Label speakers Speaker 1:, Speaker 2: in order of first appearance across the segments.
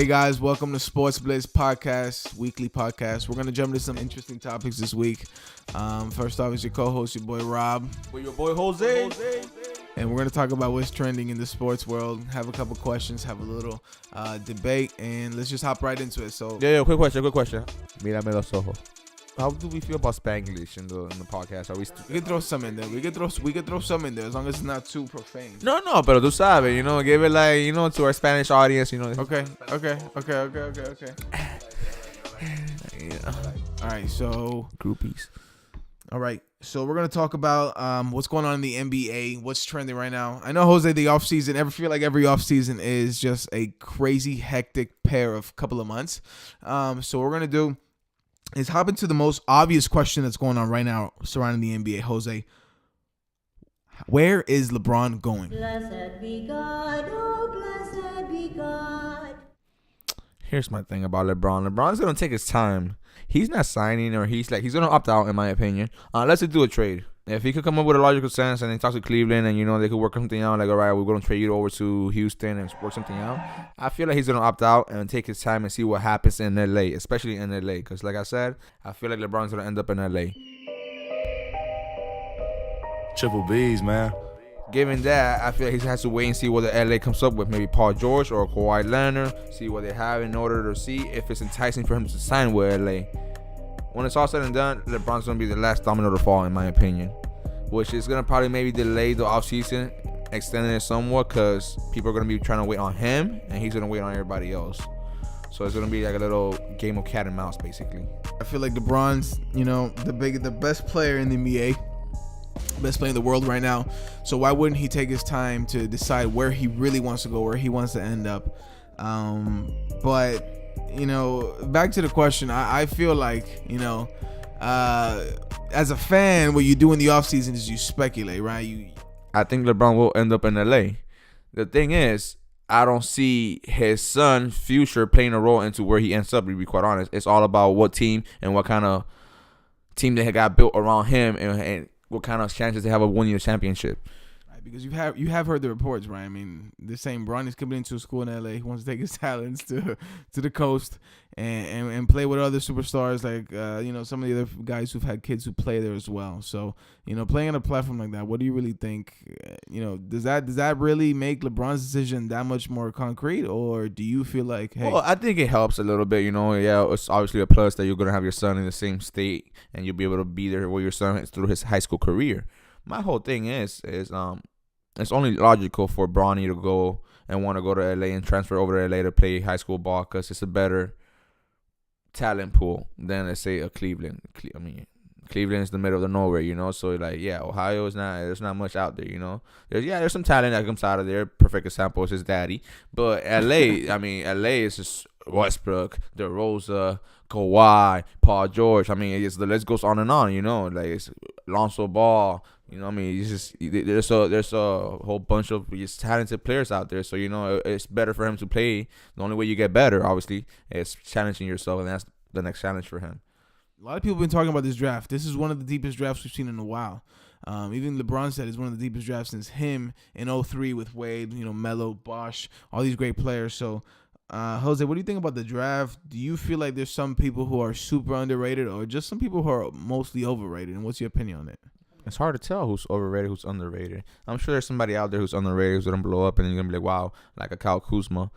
Speaker 1: Hey guys, welcome to sBLitz podcast, weekly podcast. We're gonna jump into some interesting topics this week. First off is your co-host, your boy Rob.
Speaker 2: With your boy Jose.
Speaker 1: And we're gonna talk about what's trending in the sports world. Have a couple questions, have a little debate, and let's just hop right into it. So
Speaker 2: Yeah, quick question. Mírame los ojos. How do we feel about Spanglish in the podcast? Are we
Speaker 1: we can throw some in there. We can throw some in there as long as it's not too profane.
Speaker 2: No, pero tú sabes, give it to our Spanish audience,
Speaker 1: Okay.
Speaker 2: Yeah.
Speaker 1: All right, so
Speaker 2: Groupies.
Speaker 1: All right, so we're going to talk about what's going on in the NBA, what's trending right now. I know, Jose, the offseason, feel like every offseason is just a crazy, hectic pair of couple of months. So what we're going to do is hop into the most obvious question that's going on right now surrounding the NBA. Jose, where is LeBron going?
Speaker 3: Blessed be God, oh blessed be God.
Speaker 2: Here's my thing about LeBron. LeBron's going to take his time. He's not signing, or he's going to opt out, in my opinion. Unless they do a trade. If he could come up with a logical sense and then talk to Cleveland and, they could work something out, like, all right, we're going to trade you over to Houston and work something out, I feel like he's going to opt out and take his time and see what happens in L.A., especially in L.A. Because, like I said, I feel like LeBron's going to end up in L.A.
Speaker 4: Triple B's, man.
Speaker 2: Given that, I feel like he has to wait and see what the LA comes up with. Maybe Paul George or Kawhi Leonard. See what they have in order to see if it's enticing for him to sign with LA. When it's all said and done, LeBron's going to be the last domino to fall, in my opinion. Which is going to probably maybe delay the offseason, extending it somewhat, because people are going to be trying to wait on him, and he's going to wait on everybody else. So it's going to be like a little game of cat and mouse, basically.
Speaker 1: I feel like LeBron's, the best player in the NBA. Best player in the world right now. So why wouldn't he take his time to decide where he really wants to go, where he wants to end up? But back to the question, I feel like as a fan, what you do in the offseason is you speculate, right?
Speaker 2: I think LeBron will end up in LA. The thing is, I don't see his son's future playing a role into where he ends up, to be quite honest. It's all about what team and what kind of team they got built around him, and what kind of chances they have of winning a championship.
Speaker 1: Right, because you have heard the reports, right? I mean, they're saying Bron is coming into a school in LA. He wants to take his talents to the coast and play with other superstars, like some of the other guys who've had kids who play there as well. So playing on a platform like that, what do you really think? Does that really make LeBron's decision that much more concrete, or do you feel like, hey?
Speaker 2: Well, I think it helps a little bit. Yeah, it's obviously a plus that you're gonna have your son in the same state and you'll be able to be there where your son is through his high school career. My whole thing is it's only logical for Bronny to go and want to go to LA and transfer over to LA to play high school ball, because it's a better talent pool than, let's say, a Cleveland. Cleveland is the middle of the nowhere, So Ohio is not. There's not much out there, There's some talent that comes out of there. Perfect example is his daddy. But LA, LA is just Westbrook, DeRozan, Kawhi, Paul George. The list goes on and on. Like it's Lonzo Ball. It's just there's a whole bunch of just talented players out there. So it's better for him to play. The only way you get better, obviously, is challenging yourself, and that's the next challenge for him.
Speaker 1: A lot of people have been talking about this draft. This is one of the deepest drafts we've seen in a while. Even LeBron said it's one of the deepest drafts since him in 2003 with Wade, Melo, Bosh, all these great players. So, Jose, what do you think about the draft? Do you feel like there's some people who are super underrated, or just some people who are mostly overrated? And what's your opinion on it?
Speaker 2: It's hard to tell who's overrated, who's underrated. I'm sure there's somebody out there who's underrated, who's going to blow up, and you're going to be like, wow, like a Kyle Kuzma.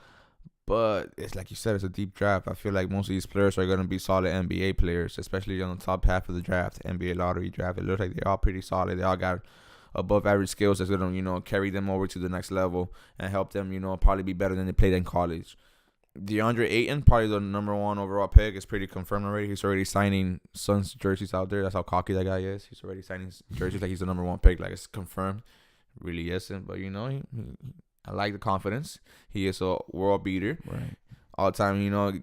Speaker 2: But it's like you said, it's a deep draft. I feel like most of these players are going to be solid NBA players, especially on the top half of the draft, NBA lottery draft. It looks like they're all pretty solid. They all got above average skills that's going to, carry them over to the next level and help them, probably be better than they played in college. DeAndre Ayton, probably the number 1 overall pick, is pretty confirmed already. He's already signing Suns jerseys out there. That's how cocky that guy is. He's already signing jerseys like he's the number 1 pick. Like, it's confirmed. Really isn't. But, I like the confidence. He is a world beater.
Speaker 1: Right.
Speaker 2: All the time,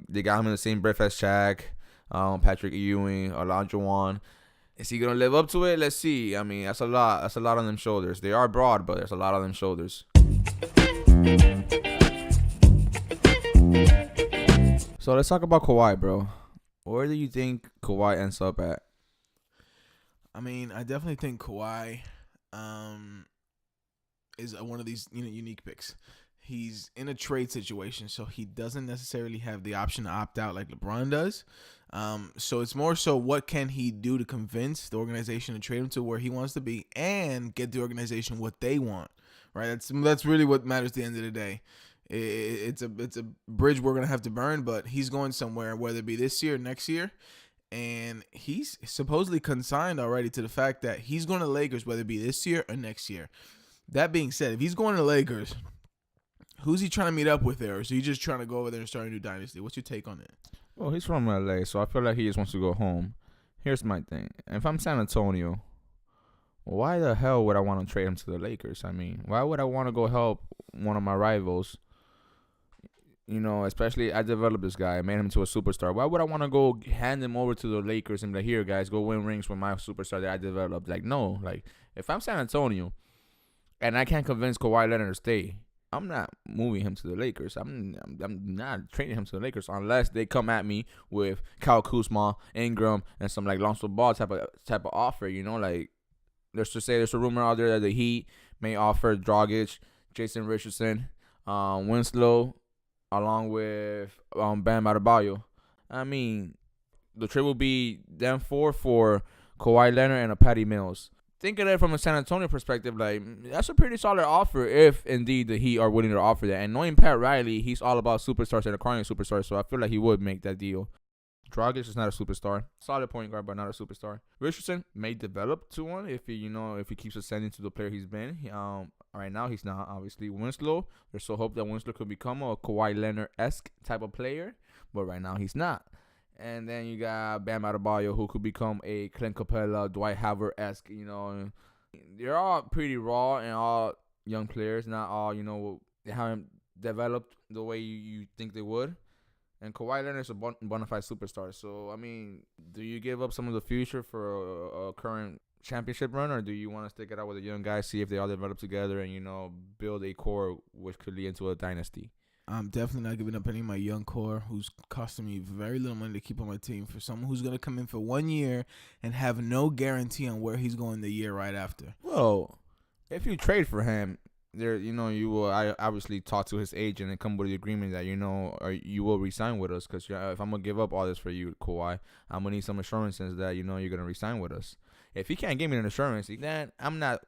Speaker 2: they got him in the same breath as Shaq, Patrick Ewing, Olajuwon. Is he going to live up to it? Let's see. That's a lot. That's a lot on them shoulders. They are broad, but there's a lot on them shoulders. So let's talk about Kawhi, bro. Where do you think Kawhi ends up at?
Speaker 1: I definitely think Kawhi is one of these unique picks. He's in a trade situation, so he doesn't necessarily have the option to opt out like LeBron does. So it's more so what can he do to convince the organization to trade him to where he wants to be and get the organization what they want, right? That's really what matters at the end of the day. It's a bridge we're gonna have to burn, but he's going somewhere, whether it be this year or next year. And he's supposedly consigned already to the fact that he's going to Lakers, whether it be this year or next year. That being said, if he's going to Lakers, who's he trying to meet up with there? Or is he just trying to go over there and start a new dynasty? What's your take on it?
Speaker 2: Well, he's from LA, so I feel like he just wants to go home. Here's my thing. If I'm San Antonio, why the hell would I want to trade him to the Lakers? I mean, why would I want to go help one of my rivals? You know, especially I developed this guy. I made him into a superstar. Why would I want to go hand him over to the Lakers and be like, here, guys, go win rings with my superstar that I developed? Like, no. Like, if I'm San Antonio and I can't convince Kawhi Leonard to stay, I'm not moving him to the Lakers. I'm not trading him to the Lakers unless they come at me with Kyle Kuzma, Ingram, and some, like, Lonzo Ball type of offer, you know? Like, there's a rumor out there that the Heat may offer Dragic, Jason Richardson, Winslow, along with Bam Adebayo. I mean, the trade will be them four for Kawhi Leonard and a Patty Mills. Think of it from a San Antonio perspective, like, that's a pretty solid offer if indeed the Heat are willing to offer that. And knowing Pat Riley, he's all about superstars and acquiring superstars, so I feel like he would make that deal. Dragic is not a superstar. Solid point guard, but not a superstar. Richardson may develop to one if he keeps ascending to the player he's been. Right now he's not, obviously. Winslow, there's so hope that Winslow could become a Kawhi Leonard-esque type of player, but right now he's not. And then you got Bam Adebayo, who could become a Clint Capella, Dwight Howard-esque. You know, they're all pretty raw and all young players. Not all, they haven't developed the way you think they would. And Kawhi Leonard is a bona fide superstar. So, I mean, do you give up some of the future for a current championship run, or do you want to stick it out with the young guys, see if they all develop together and, build a core which could lead into a dynasty?
Speaker 1: I'm definitely not giving up any of my young core who's costing me very little money to keep on my team for someone who's going to come in for 1 year and have no guarantee on where he's going the year right after.
Speaker 2: Well, if you trade for him, you will obviously talk to his agent and come with the agreement that, or you will resign with us. Because if I'm going to give up all this for you, Kawhi, I'm going to need some assurances that, you're going to resign with us. If he can't give me an assurance, then I'm not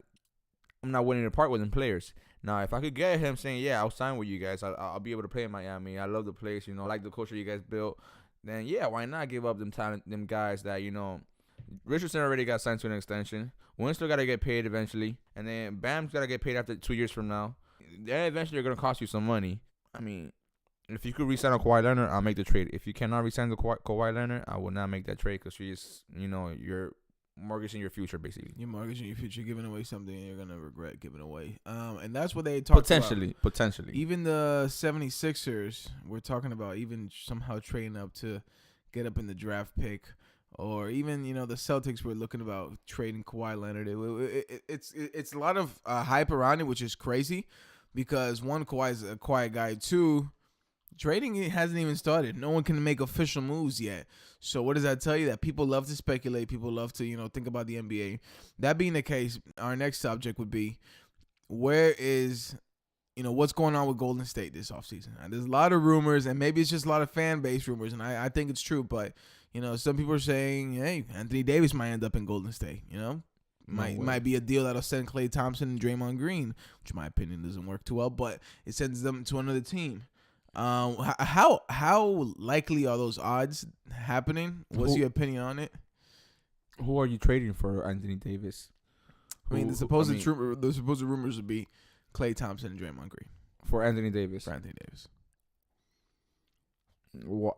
Speaker 2: willing to part with him players. Now, if I could get him saying, yeah, I'll sign with you guys, I'll be able to play in Miami. I love the place, I like the culture you guys built. Then, yeah, why not give up them guys that, Richardson already got signed to an extension. Winslow got to get paid eventually. And then Bam's got to get paid after 2 years from now. Then eventually they're going to cost you some money. I mean, if you could re-sign a Kawhi Leonard, I'll make the trade. If you cannot re-sign the Kawhi Leonard, I will not make that trade because you're mortgaging your future, basically.
Speaker 1: You're mortgaging your future, giving away something you're going to regret giving away. And that's what they talked about.
Speaker 2: Potentially.
Speaker 1: Even the 76ers, we're talking about even somehow trading up to get up in the draft pick. Or even, the Celtics were looking about trading Kawhi Leonard. It's a lot of hype around it, which is crazy because, one, Kawhi's a quiet guy. Two, trading hasn't even started. No one can make official moves yet. So what does that tell you? That people love to speculate. People love to, think about the NBA. That being the case, our next subject would be where is, what's going on with Golden State this offseason? There's a lot of rumors, and maybe it's just a lot of fan base rumors, and I think it's true, but some people are saying, hey, Anthony Davis might end up in Golden State, might be a deal that'll send Klay Thompson and Draymond Green, which in my opinion doesn't work too well, but it sends them to another team. How likely are those odds happening? What's your opinion on it?
Speaker 2: Who are you trading for Anthony Davis?
Speaker 1: The supposed rumors would be Klay Thompson and Draymond Green.
Speaker 2: For Anthony Davis.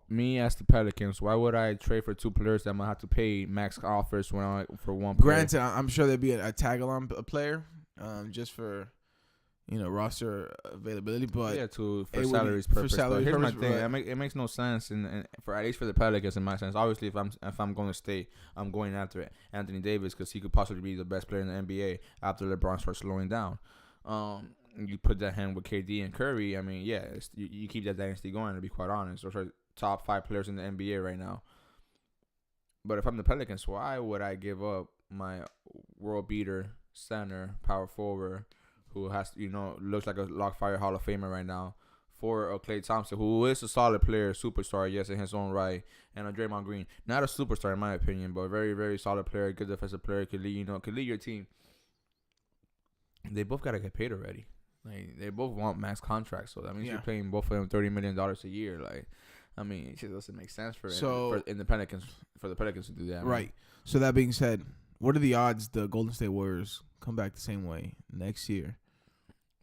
Speaker 2: Me as the Pelicans, why would I trade for two players that might have to pay max offers for one player?
Speaker 1: Granted, I'm sure there'd be a tag-along player, just for roster availability, but
Speaker 2: for salaries purposes. Here's my thing: it makes no sense, and for at least for the Pelicans, in my sense. Obviously, if I'm going to stay, I'm going after it. Anthony Davis, because he could possibly be the best player in the NBA after LeBron starts slowing down. You put that hand with KD and Curry. I mean, yeah, you keep that dynasty going, to be quite honest. Those are top 5 players in the NBA right now. But if I'm the Pelicans, why would I give up my world beater center, power forward, who has, looks like a Lockfire Hall of Famer right now, for Klay Thompson, who is a solid player, superstar, yes, in his own right, and Draymond Green, not a superstar in my opinion, but a very, very solid player, good defensive player, could lead your team. They both gotta get paid already. Like, they both want max contracts, so that means you're paying both of them $30 million a year. Like, I mean, it just doesn't make sense for the Pelicans to do that.
Speaker 1: Right. Man. So that being said, what are the odds the Golden State Warriors come back the same way next year?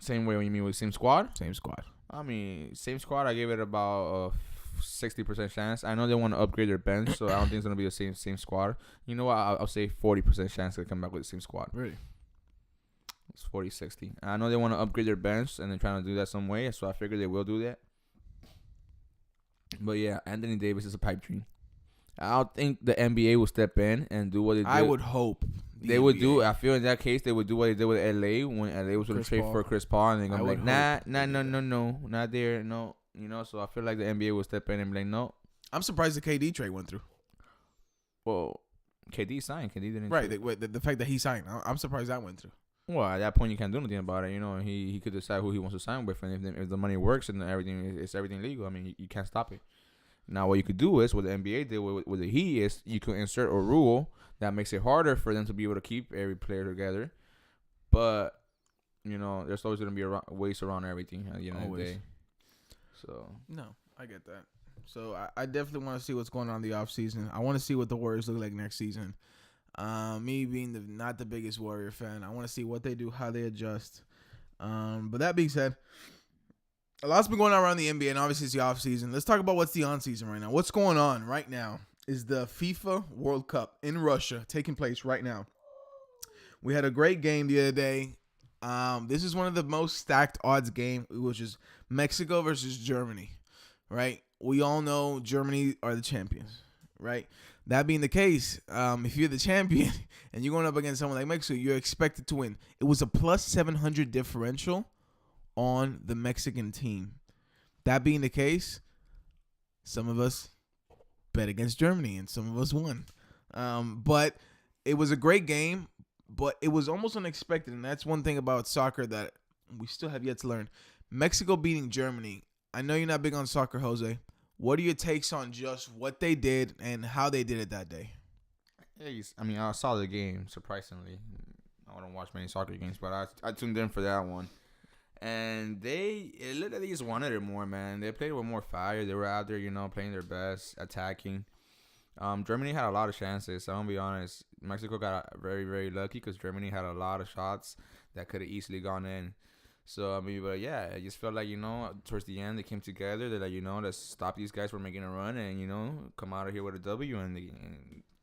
Speaker 2: Same way? When you mean with same squad?
Speaker 1: Same squad.
Speaker 2: I mean, same squad. I gave it about a 60% chance. I know they want to upgrade their bench, so I don't think it's gonna be the same squad. You know what? I'll say 40% chance they come back with the same squad.
Speaker 1: Really?
Speaker 2: It's 40-60. I know they want to upgrade their bench, and they're trying to do that some way, so I figure they will do that. But yeah, Anthony Davis is a pipe dream. I don't think the NBA will step in and do what they did.
Speaker 1: I would hope
Speaker 2: they would do. I feel in that case they would do what they did with LA when LA was going to trade for Chris Paul, and they're going to be like, nah, no, not there, no. So I feel like the NBA will step in and be like, no.
Speaker 1: I'm surprised the KD trade went through.
Speaker 2: Well, KD signed. KD didn't.
Speaker 1: Right. The fact that he signed, I'm surprised that went through.
Speaker 2: Well, at that point you can't do anything about it. He could decide who he wants to sign with, and if the money works and everything, it's everything legal. I mean, you can't stop it. Now, what you could do is, what the NBA did with the Heat is, you could insert a rule that makes it harder for them to be able to keep every player together. But, there's always going to be ways around everything at the end of the day. So. No,
Speaker 1: I get that. So, I definitely want to see what's going on in the offseason. I want to see what the Warriors look like next season. Me being not the biggest Warrior fan, I want to see what they do, how they adjust. But that being said, a lot's been going on around the NBA, and obviously it's the offseason. Let's talk about what's the on-season right now. What's going on right now is the FIFA World Cup in Russia taking place right now. We had a great game the other day. This is one of the most stacked odds game, which is Mexico versus Germany, right? We all know Germany are the champions, right? That being the case, if you're the champion and you're going up against someone like Mexico, you're expected to win. It was a plus 700 differential on the Mexican team. That being the case, some of us bet against Germany and some of us won. But it was a great game, but it was almost unexpected. And that's one thing about soccer that we still have yet to learn. Mexico beating Germany. I know you're not big on soccer, Jose. What are your takes on just what they did and how they did it that day?
Speaker 2: I mean, I saw the game, surprisingly. I don't watch many soccer games, but I tuned in for that one. And it looked like they just wanted it more, man. They played with more fire. They were out there, playing their best, attacking. Germany had a lot of chances. I'm going to be honest. Mexico got very, very lucky because Germany had a lot of shots that could have easily gone in. So, I mean, but yeah, I just felt like, towards the end, they came together. They're like, let's stop these guys from making a run and, come out of here with a W and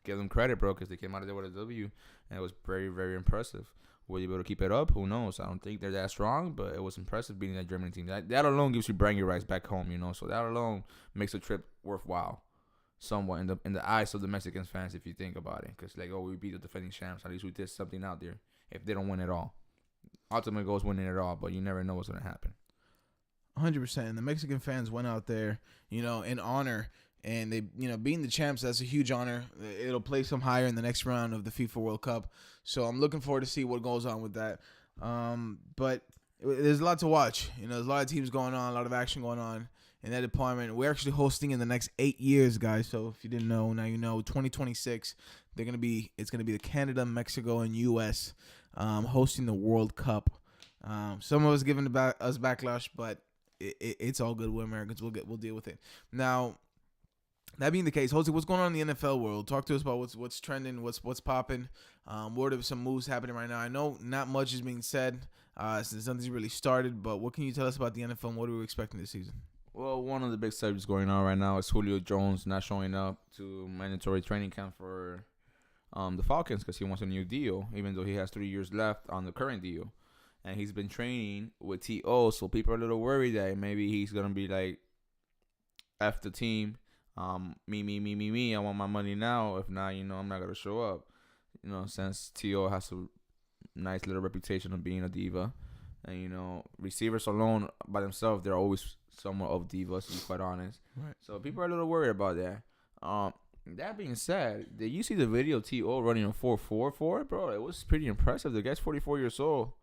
Speaker 2: give them credit, bro, because they came out of there with a W. And it was very, very impressive. Were you able to keep it up? Who knows? I don't think they're that strong, but it was impressive beating that German team. That alone gives you bragging rights back home, So that alone makes the trip worthwhile, somewhat in the eyes of the Mexican fans, if you think about it. Because we beat the defending champs. At least we did something out there. If they don't win it all, ultimate goal is winning it all, but you never know what's gonna happen.
Speaker 1: 100%. The Mexican fans went out there, in honor. And they, being the champs, that's a huge honor. It'll place them higher in the next round of the FIFA World Cup. So I'm looking forward to see what goes on with that. But there's a lot to watch. There's a lot of teams going on, a lot of action going on in that department. We're actually hosting in the next 8 years, guys. So if you didn't know, now you know. 2026, it's gonna be the Canada, Mexico, and U.S. Hosting the World Cup. Some of us giving us backlash, but it's all good. We're Americans. We'll deal with it. Now, that being the case, Jose, what's going on in the NFL world? Talk to us about what's trending, what's popping. What are some moves happening right now? I know not much is being said since nothing's really started, but what can you tell us about the NFL and what are we expecting this season?
Speaker 2: Well, one of the big subjects going on right now is Julio Jones not showing up to mandatory training camp for the Falcons because he wants a new deal, even though he has 3 years left on the current deal. And he's been training with T.O., so people are a little worried that maybe he's going to be like, F the team. Me. I want my money now. If not, I'm not going to show up. Since T.O. has a nice little reputation of being a diva. And, receivers alone by themselves, they're always somewhat of divas, to be quite honest. Right. So people are a little worried about that. That being said, did you see the video of T.O. running a 4.44? Bro, it was pretty impressive. The guy's 44 years old.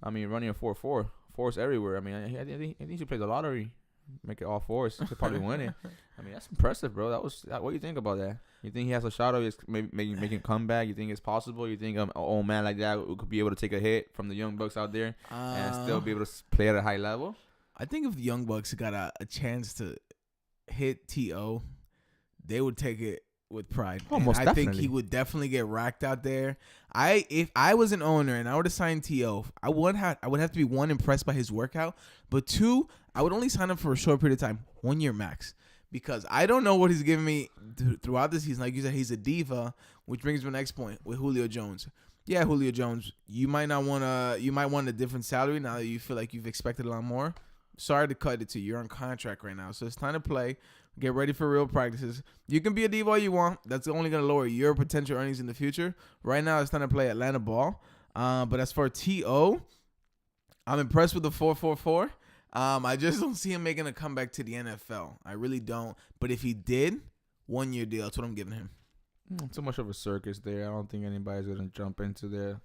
Speaker 2: I mean, running a 4-4, fours everywhere. I mean, I think he should play the lottery, make it all fours. He should probably win it. I mean, that's impressive, bro. What do you think about that? You think he has a shot of maybe making a comeback? You think it's possible? You think an old man like that could be able to take a hit from the young bucks out there and still be able to play at a high level?
Speaker 1: I think if the Young Bucks got a chance to hit T.O., they would take it with pride.
Speaker 2: Oh, most
Speaker 1: I
Speaker 2: definitely.
Speaker 1: think he would definitely get racked out there. If I was an owner and I were to sign T.O., I would have to be, one, impressed by his workout, but two, I would only sign him for a short period of time, 1 year max, because I don't know what he's giving me throughout the season. Like you said, he's a diva, which brings me to the next point with Julio Jones. Yeah, Julio Jones, you might want a different salary now that you feel like you've expected a lot more. Sorry to cut it to you. You're on contract right now, so it's time to play. Get ready for real practices. You can be a diva all you want. That's only going to lower your potential earnings in the future. Right now, it's time to play Atlanta ball. But as for T.O., I'm impressed with the 4.44. I just don't see him making a comeback to the NFL. I really don't. But if he did, 1 year deal. That's what I'm giving him.
Speaker 2: Too much of a circus there. I don't think anybody's going to jump into the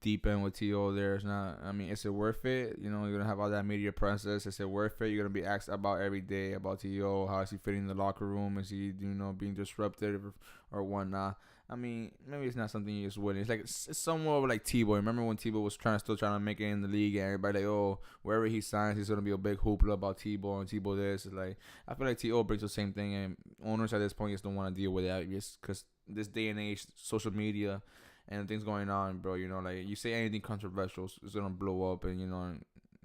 Speaker 2: deep end with T.O. there. It's not. I mean, is it worth it? You know, you're gonna have all that media presence. Is it worth it? You're gonna be asked about every day about T.O. How is he fitting in the locker room? Is he, being disruptive or whatnot? I mean, maybe it's not something you just wouldn't. It's like it's somewhat like Tebow. Remember when Tebow was still trying to make it in the league, and everybody like, oh, wherever he signs, he's gonna be a big hoopla about Tebow and Tebow this. It's like I feel like T.O. brings the same thing, and owners at this point just don't want to deal with that, just because this day and age, social media and things going on, bro. Like you say anything controversial, it's gonna blow up, and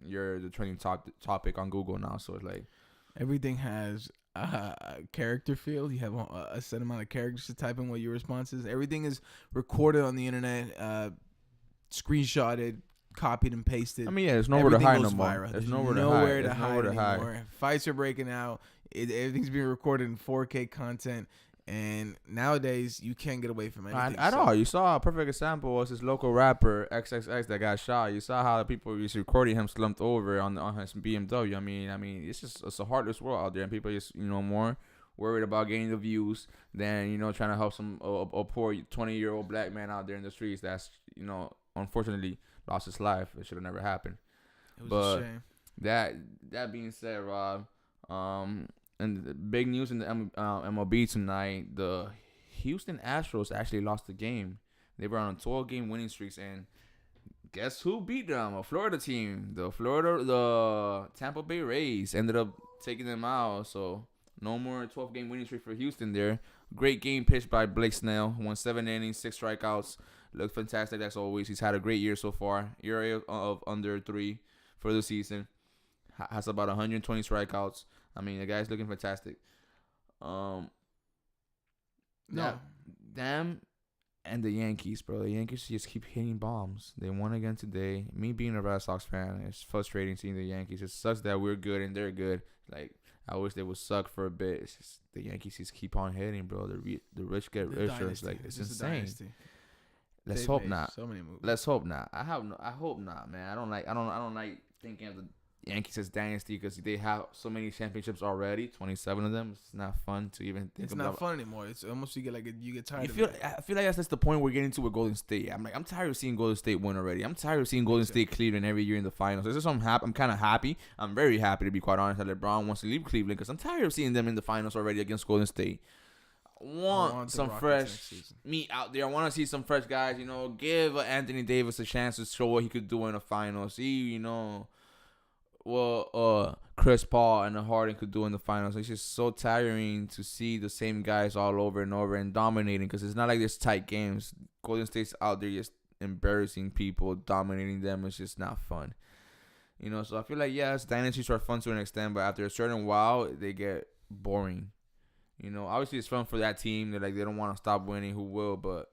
Speaker 2: you're the trending topic on Google now. So it's like
Speaker 1: everything has a character field. You have a set amount of characters to type in what your response is. Everything is recorded on the internet, screenshotted, copied and pasted.
Speaker 2: I mean, yeah, there's nowhere to hide no more.
Speaker 1: Viral.
Speaker 2: There's
Speaker 1: nowhere to
Speaker 2: hide
Speaker 1: anymore. Fights are breaking out. Everything's being recorded in 4K content. And nowadays, you can't get away from anything.
Speaker 2: At all. You saw a perfect example was this local rapper, XXX, that got shot. You saw how the people was recording him slumped over on his BMW. I mean, it's a heartless world out there. And people just, more worried about getting the views than, trying to help a poor 20-year-old black man out there in the streets that's, unfortunately lost his life. It should have never happened.
Speaker 1: It was a shame.
Speaker 2: That being said, Rob, and the big news in the MLB tonight, the Houston Astros actually lost the game. They were on a 12-game winning streak, and guess who beat them? A Florida team. The Tampa Bay Rays ended up taking them out. So no more 12-game winning streak for Houston there. Great game pitched by Blake Snell. Won 7 innings, 6 strikeouts. Looked fantastic as always. He's had a great year so far. ERA of under 3 for the season. Has about 120 strikeouts. I mean, the guy's looking fantastic. Them and the Yankees, bro. The Yankees just keep hitting bombs. They won again today. Me being a Red Sox fan, it's frustrating seeing the Yankees. It sucks that we're good and they're good. Like, I wish they would suck for a bit. It's just the Yankees just keep on hitting, bro. The rich get richer. It's like, it's insane. Let's hope not.
Speaker 1: So many moves.
Speaker 2: Let's hope not. I hope not, man. I don't like thinking of the Yankees as dynasty because they have so many championships already, 27 of them. It's not fun to even think about.
Speaker 1: It's not fun anymore. It's almost you get tired of it.
Speaker 2: I feel like that's the point we're getting to with Golden State. I'm tired of seeing Golden State win already. I'm tired of seeing Golden State Cleveland every year in the finals. This is I'm kind of happy. I'm very happy, to be quite honest, that LeBron wants to leave Cleveland because I'm tired of seeing them in the finals already against Golden State. I want some fresh meat out there. I want to see some fresh guys, give Anthony Davis a chance to show what he could do in the finals. See, what Chris Paul and Harden could do in the finals. It's just so tiring to see the same guys all over and over and dominating because it's not like there's tight games. Golden State's out there just embarrassing people, dominating them. It's just not fun. So I feel like, yes, dynasties are fun to an extent, but after a certain while, they get boring. Obviously it's fun for that team. They're like, they don't want to stop winning. Who will? But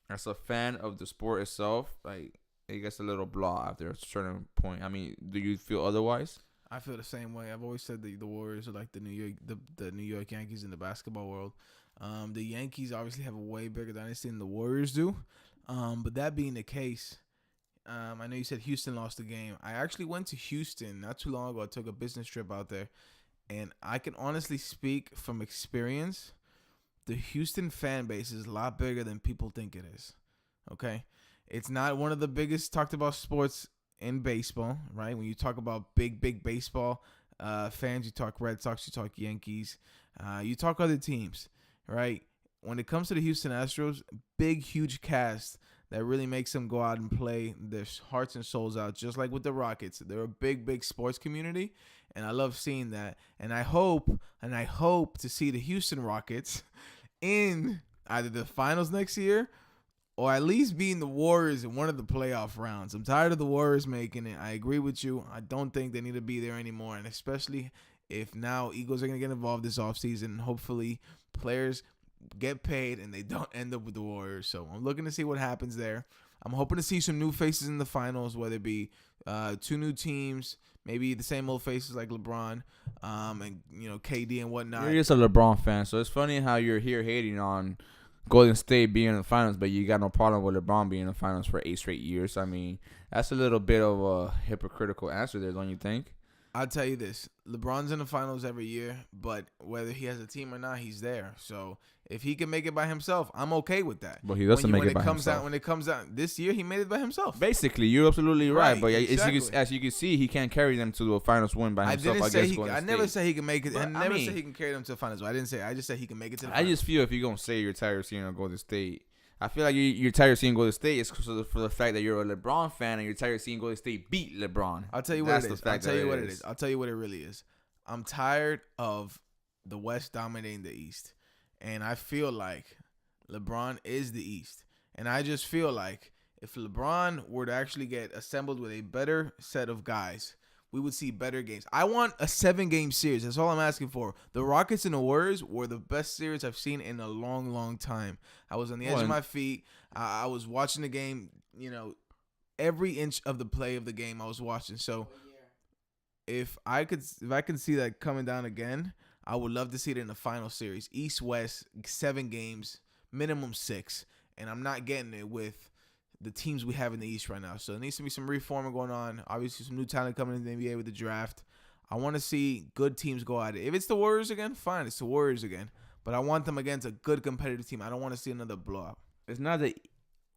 Speaker 2: as a fan of the sport itself, like, it gets a little blah after a certain point. I mean, do you feel otherwise?
Speaker 1: I feel the same way. I've always said the Warriors are like the New York Yankees in the basketball world. The Yankees obviously have a way bigger dynasty than the Warriors do. But that being the case, I know you said Houston lost the game. I actually went to Houston not too long ago. I took a business trip out there. And I can honestly speak from experience, the Houston fan base is a lot bigger than people think it is. Okay? It's not one of the biggest talked about sports in baseball, right? When you talk about big baseball fans, you talk Red Sox, you talk Yankees, you talk other teams, right? When it comes to the Houston Astros, big, huge cast that really makes them go out and play their hearts and souls out, just like with the Rockets. They're a big sports community, and I love seeing that. And I hope to see the Houston Rockets in either the finals next year or at least being the Warriors in one of the playoff rounds. I'm tired of the Warriors making it. I agree with you. I don't think they need to be there anymore, and especially if now Eagles are going to get involved this offseason. Hopefully players get paid and they don't end up with the Warriors. So I'm looking to see what happens there. I'm hoping to see some new faces in the finals, whether it be 2 new teams, maybe the same old faces like LeBron and KD and whatnot.
Speaker 2: You're just a LeBron fan, so it's funny how you're here hating on Golden State being in the finals, but you got no problem with LeBron being in the finals for 8 straight years. I mean, that's a little bit of a hypocritical answer there, don't you think?
Speaker 1: I'll tell you this. LeBron's in the finals every year, but whether he has a team or not, he's there. So if he can make it by himself, I'm okay with that.
Speaker 2: But he doesn't make it by himself.
Speaker 1: When it comes out this year, he made it by himself.
Speaker 2: Basically, you're absolutely right. But
Speaker 1: exactly.
Speaker 2: as you can see, he can't carry them to a finals win by himself.
Speaker 1: I never said he can make it. I never said he can carry them to the finals. I didn't say. I just said he can make it to the finals.
Speaker 2: I just feel if you're going to say you're tired of seeing Golden State, I feel like you're tired of seeing Golden State is for the fact that you're a LeBron fan and you're tired of seeing Golden State beat LeBron.
Speaker 1: I'll tell you what it is. I'll tell you what it is. I'll tell you what it really is. I'm tired of the West dominating the East. And I feel like LeBron is the East. And I just feel like if LeBron were to actually get assembled with a better set of guys, we would see better games. I want a 7-game series. That's all I'm asking for. The Rockets and the Warriors were the best series I've seen in a long time. I was on the edge of my feet. I was watching the game, every inch of the play of the game I was watching. So if I could see that coming down again, I would love to see it in the final series. East-West, 7 games, minimum 6. And I'm not getting it with the teams we have in the East right now. So there needs to be some reforming going on. Obviously, some new talent coming into the NBA with the draft. I want to see good teams go at it. If it's the Warriors again, fine. It's the Warriors again. But I want them against a good competitive team. I don't want to see another blowout.
Speaker 2: It's not the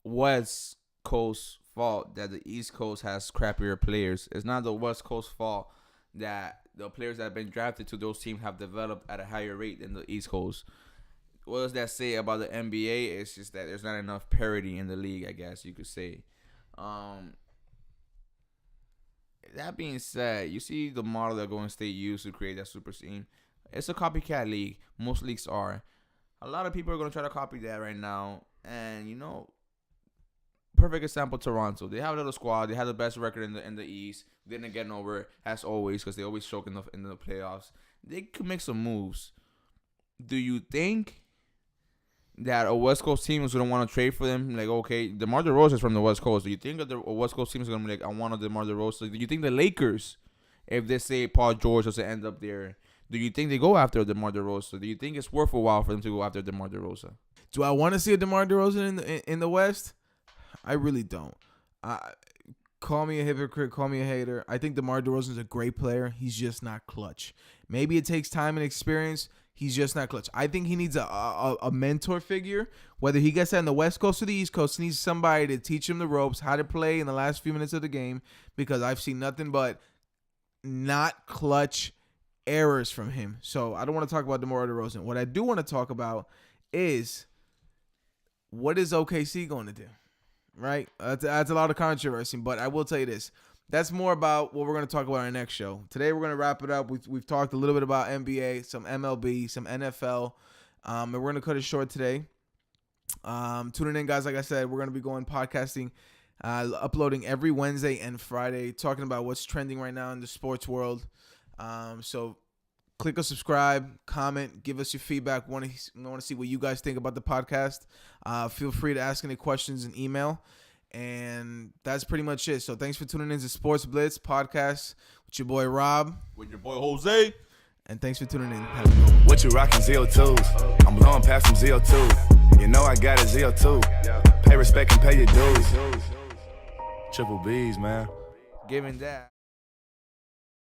Speaker 2: West Coast fault that the East Coast has crappier players. It's not the West Coast fault that the players that have been drafted to those teams have developed at a higher rate than the East Coast. What does that say about the NBA? It's just that there's not enough parity in the league, I guess you could say. That being said, you see the model that Golden State used to create that super team. It's a copycat league. Most leagues are. A lot of people are going to try to copy that right now. And, perfect example, Toronto. They have a little squad. They have the best record in the East. Didn't get nowhere, as always, because they always choke in the playoffs. They could make some moves. Do you think that a West Coast team is going to want to trade for them? Like, okay, DeMar DeRozan is from the West Coast. Do you think that a West Coast team is going to be like, I want a DeMar DeRozan? Do you think the Lakers, if they say Paul George doesn't end up there, do you think they go after DeMar DeRozan? Do you think it's worth a while for them to go after DeMar DeRozan?
Speaker 1: Do I want to see a DeMar DeRozan in the West? I really don't. Call me a hypocrite, call me a hater. I think DeMar DeRozan is a great player. He's just not clutch. Maybe it takes time and experience. He's just not clutch. I think he needs a mentor figure, whether he gets that in the West Coast or the East Coast. He needs somebody to teach him the ropes, how to play in the last few minutes of the game, because I've seen nothing but not clutch errors from him. So I don't want to talk about DeMar DeRozan. What I do want to talk about is what is OKC going to do, right? That's a lot of controversy, but I will tell you this. That's more about what we're going to talk about in our next show. Today, we're going to wrap it up. We've talked a little bit about NBA, some MLB, some NFL, and we're going to cut it short today. Tuning in, guys. Like I said, we're going to be going podcasting, uploading every Wednesday and Friday, talking about what's trending right now in the sports world. So click or subscribe, comment, give us your feedback. We want to see what you guys think about the podcast. Feel free to ask any questions in email. And that's pretty much it. So thanks for tuning in to sBLitz podcast with your boy Rob.
Speaker 2: With your boy Jose.
Speaker 1: And thanks for tuning in. Have a good one.
Speaker 4: What you rockin' ZO2s? I'm blowing past some ZO2. You know I got a ZO2. Pay respect and pay your dues. Triple B's, man.
Speaker 2: Given that.